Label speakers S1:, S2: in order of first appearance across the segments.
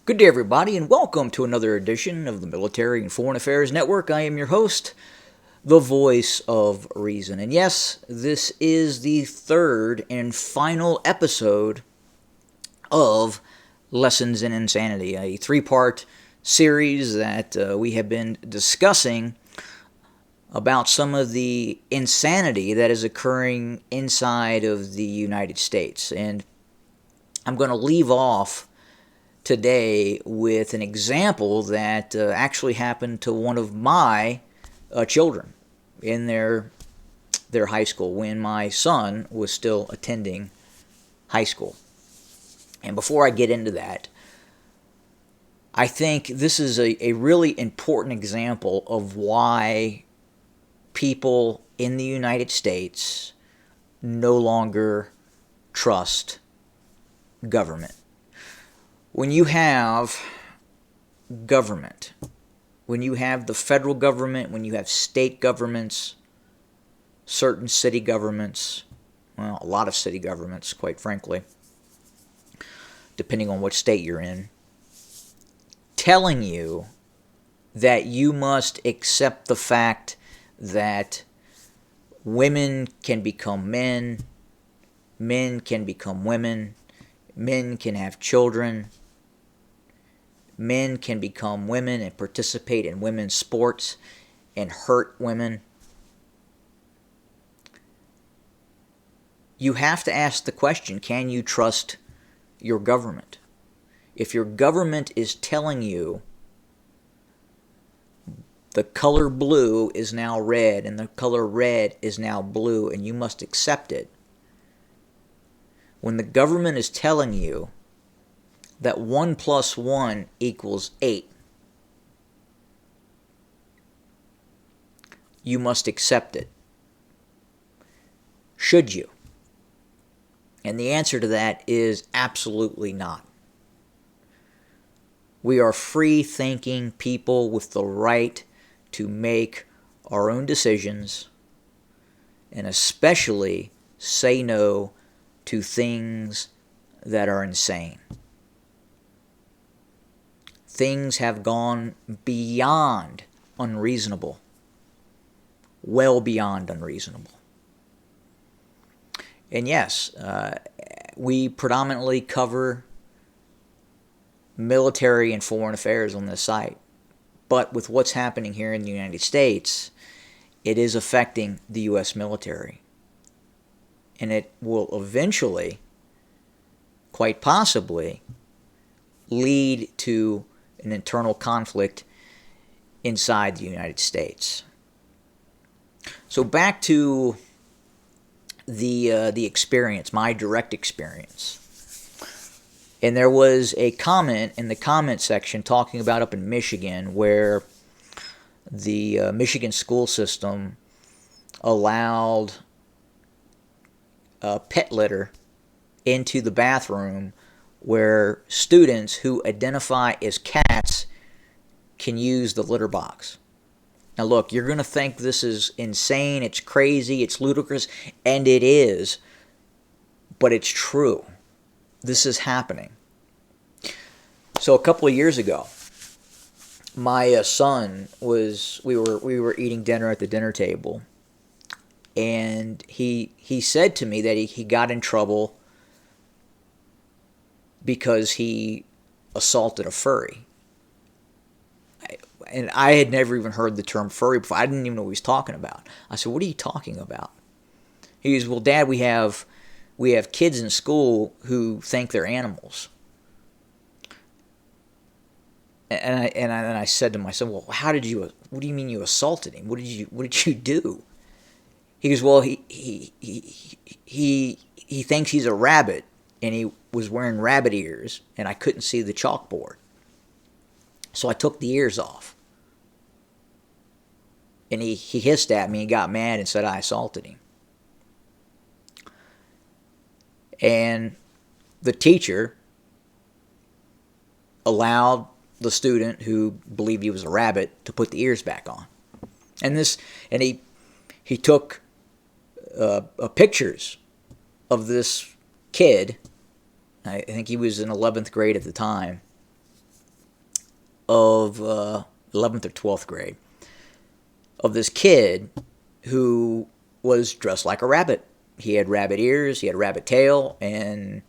S1: Good day, everybody, and welcome to another edition of the Military and Foreign Affairs Network. I am your host, the voice of reason. And yes, this is the third and final episode of Lessons in Insanity, a three-part series that we have been discussing about some of the insanity that is occurring inside of the United States. And I'm going to leave off today with an example that actually happened to one of my children in their high school when my son was still attending high school. And before I get into that, I think this is a really important example of why people in the United States no longer trust government. When you have government, when you have the federal government, when you have state governments, certain city governments, well, a lot of city governments, quite frankly, depending on what state you're in, telling you that you must accept the fact that women can become men, men can become women, men can have children, men can become women and participate in women's sports and hurt women. You have to ask the question, can you trust your government? If your government is telling you the color blue is now red and the color red is now blue and you must accept it, when the government is telling you that 1 plus 1 equals 8, you must accept it. Should you? And the answer to that is absolutely not. We are free-thinking people with the right to make our own decisions and especially say no to things that are insane. Things have gone beyond unreasonable, well beyond unreasonable. And yes, we predominantly cover military and foreign affairs on this site. But with what's happening here in the United States, it is affecting the U.S. military. And it will eventually, quite possibly, lead to an internal conflict inside the United States. So back to the experience, my direct experience. And there was a comment in the comment section talking about up in Michigan where the Michigan school system allowed pet litter into the bathroom where students who identify as cats can use the litter box. Now look, you're going to think this is insane, it's crazy, it's ludicrous, and it is, but it's true. This is happening. So a couple of years ago, my son we were eating dinner at the dinner table, and he said to me that he got in trouble because he assaulted a furry. And I had never even heard the term furry before. I didn't even know what he was talking about. I said, "What are you talking about?" He goes, "Well, Dad, we have kids in school who think they're animals." And I said to myself, "Well, what do you mean you assaulted him? What did you do?" He goes, "Well, he thinks he's a rabbit, and he was wearing rabbit ears, and I couldn't see the chalkboard. So I took the ears off." And he hissed at me and got mad and said I assaulted him. And the teacher allowed the student who believed he was a rabbit to put the ears back on. And he took pictures of this kid. I think he was in 11th grade at the time. of 11th or 12th grade of this kid who was dressed like a rabbit. He had rabbit ears, he had a rabbit tail, and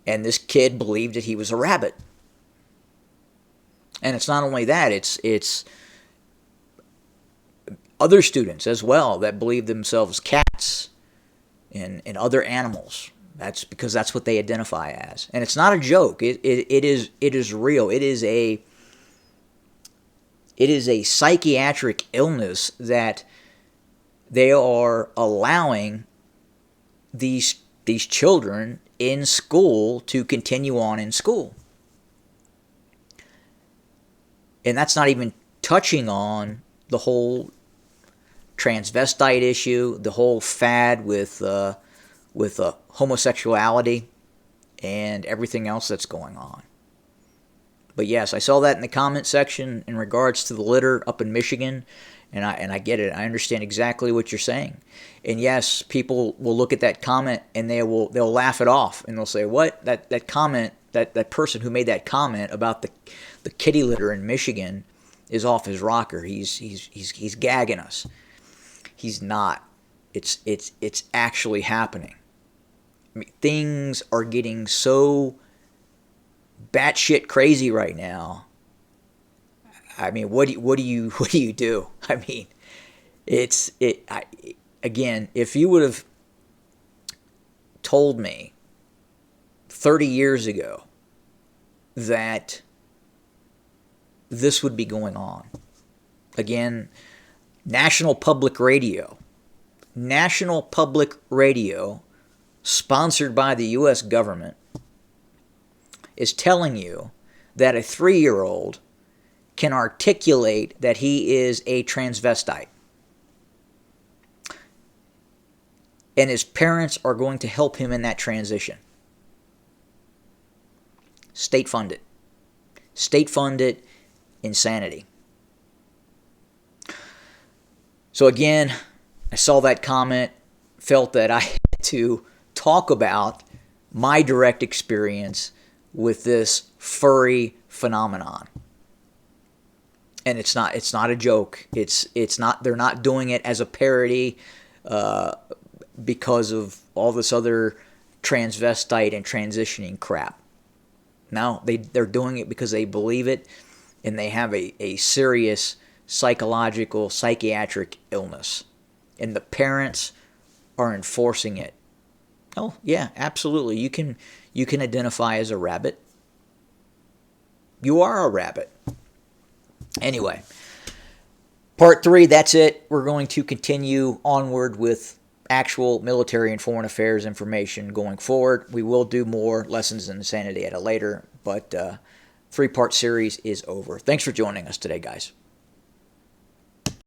S1: this kid believed that he was a rabbit. And it's not only that, it's other students as well that believe themselves cats and other animals. That's because that's what they identify as. And it's not a joke. It is real. It is a psychiatric illness that they are allowing these children in school to continue on in school. And that's not even touching on the whole transvestite issue, the whole fad with homosexuality and everything else that's going on. But yes, I saw that in the comment section in regards to the litter up in Michigan, and I get it. I understand exactly what you're saying. And yes, people will look at that comment and they'll laugh it off, and they'll say, "What? That comment, that person who made that comment about the kitty litter in Michigan is off his rocker. He's gagging us." He's not. It's actually happening. I mean, things are getting so batshit crazy right now. I mean, what do you do? I mean, again, if you would have told me 30 years ago that this would be going on. Again, National Public Radio, sponsored by the U.S. government, is telling you that a 3-year-old can articulate that he is a transvestite. And his parents are going to help him in that transition. State-funded. State-funded insanity. So again, I saw that comment, felt that I had to talk about my direct experience with this furry phenomenon. And it's not a joke. It's not. They're not doing it as a parody because of all this other transvestite and transitioning crap. No, they're doing it because they believe it, and they have a serious psychological, psychiatric illness, and the parents are enforcing it. Oh yeah, absolutely. You can identify as a rabbit. You are a rabbit. Anyway, part 3, that's it. We're going to continue onward with actual military and foreign affairs information going forward. We will do more lessons in insanity at a later, but 3-part series is over. Thanks for joining us today, guys.